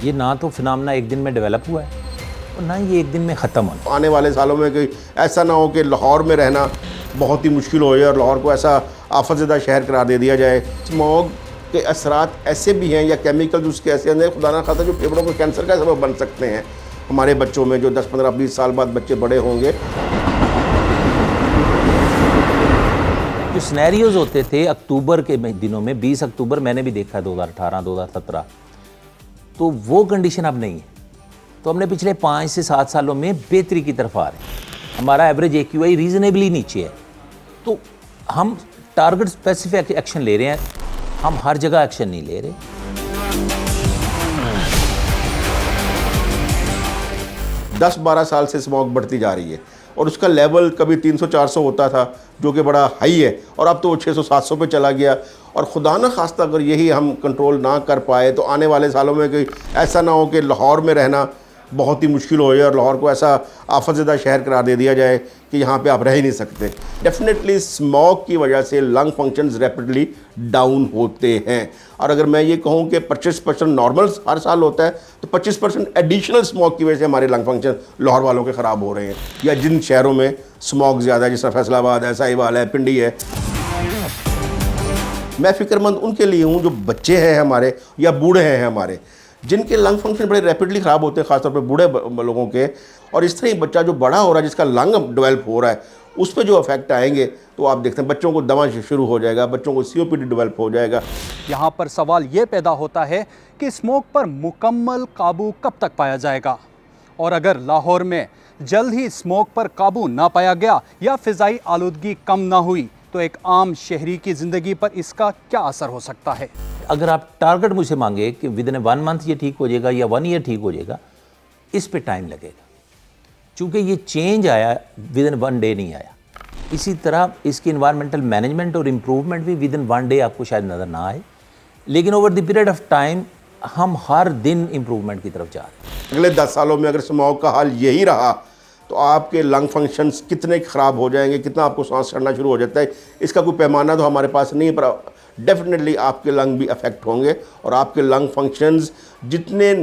ये ना तो फिनोमेना एक दिन में डेवलप हुआ है और ना ये एक दिन में ख़त्म होना। आने वाले सालों में कोई ऐसा ना हो कि लाहौर में रहना बहुत ही मुश्किल हो जाए और लाहौर को ऐसा आफतज़दा शहर करार दे दिया जाए। स्मॉग के असरात ऐसे भी हैं या केमिकल्स उसके ऐसे अंदर खुदा ना खास्ता जो फेफड़ों के कैंसर का सबब बन सकते हैं हमारे बच्चों में, जो 10, 15, 20 साल बाद बच्चे बड़े होंगे। जो सिनेरियोज़ होते थे अक्टूबर के दिनों में, 20 अक्टूबर मैंने भी देखा है 2018, 2017, तो वो कंडीशन अब नहीं है। तो हमने पिछले 5 से 7 सालों में बेहतरी की तरफ आ रहे हैं। हमारा एवरेज AQI रीज़नेबली नीचे है। तो हम टारगेट स्पेसिफिक एक्शन ले रहे हैं, हम हर जगह एक्शन नहीं ले रहे। 10-12 साल से स्मॉग बढ़ती जा रही है और उसका लेवल कभी 300-400 होता था जो कि बड़ा हाई है, और अब तो वो 600-700 पे चला गया। और खुदा न खास्ता अगर यही हम कंट्रोल ना कर पाए तो आने वाले सालों में कोई ऐसा ना हो कि लाहौर में रहना बहुत ही मुश्किल हो जाए और लाहौर को ऐसा आफतज़दा शहर करार दे दिया जाए कि यहाँ पे आप रह ही नहीं सकते। डेफिनेटली स्मॉग की वजह से लंग फंक्शंस रैपिडली डाउन होते हैं। और अगर मैं ये कहूँ कि 25% नॉर्मल हर साल होता है तो 25% एडिशनल स्मॉग की वजह से हमारे लंग फंक्शन लाहौर वालों के ख़राब हो रहे हैं। या जिन शहरों में स्मॉग ज़्यादा है, जैसे फैसलाबाद है, साहिवाल है, पिंडी है, मैं फ़िक्रमंद उनके लिए हूँ जो बच्चे हैं हमारे या बूढ़े हैं हमारे, जिनके लंग फंक्शन बड़े रैपिडली ख़राब होते हैं, ख़ासतौर पे बूढ़े लोगों के। और इस तरह ही बच्चा जो बड़ा हो रहा है, जिसका लंग डेवलप हो रहा है, उस पर जो इफेक्ट आएंगे तो आप देखते हैं बच्चों को दमा शुरू हो जाएगा, बच्चों को COPD डेवलप हो जाएगा। यहाँ पर सवाल ये पैदा होता है कि स्मोक पर मुकम्मल काबू कब तक पाया जाएगा, और अगर लाहौर में जल्द ही स्मोक पर काबू ना पाया गया या फ़िज़ाई आलूदगी कम ना हुई तो एक आम शहरी की ज़िंदगी पर इसका क्या असर हो सकता है। अगर आप टारगेट मुझसे मांगे कि विदिन 1 मंथ ये ठीक हो जाएगा या 1 ईयर ठीक हो जाएगा, इस पे टाइम लगेगा, क्योंकि ये चेंज आया विदिन 1 डे नहीं आया। इसी तरह इसकी इन्वायरमेंटल मैनेजमेंट और इम्प्रूवमेंट भी विदिन 1 डे आपको शायद नज़र ना आए, लेकिन over the period of time हम हर दिन इम्प्रूवमेंट की तरफ जा रहे हैं। अगले 10 सालों में अगर स्मॉग का हाल यही रहा तो आपके लंग फंक्शंस कितने ख़राब हो जाएंगे, कितना आपको सांस चढ़ना शुरू हो जाता है, इसका कोई पैमाना तो हमारे पास नहीं है, पर डेफिनेटली आपके लंग भी अफेक्ट होंगे और आपके लंग फंक्शंस जितने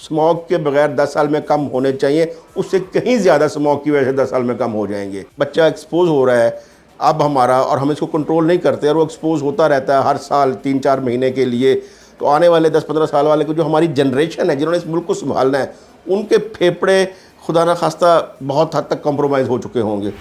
स्मॉग के बगैर 10 साल में कम होने चाहिए उससे कहीं ज़्यादा स्मॉग की वजह से 10 साल में कम हो जाएंगे। बच्चा एक्सपोज हो रहा है अब हमारा, और हम इसको कंट्रोल नहीं करते और वो एक्सपोज होता रहता है हर साल 3-4 महीने के लिए। तो आने वाले 10-15 साल वाले को जो हमारी जनरेशन है जिन्होंने इस मुल्क को संभालना है, उनके फेफड़े खुदा न खास्ता बहुत हद तक कॉम्प्रोमाइज़ हो चुके होंगे।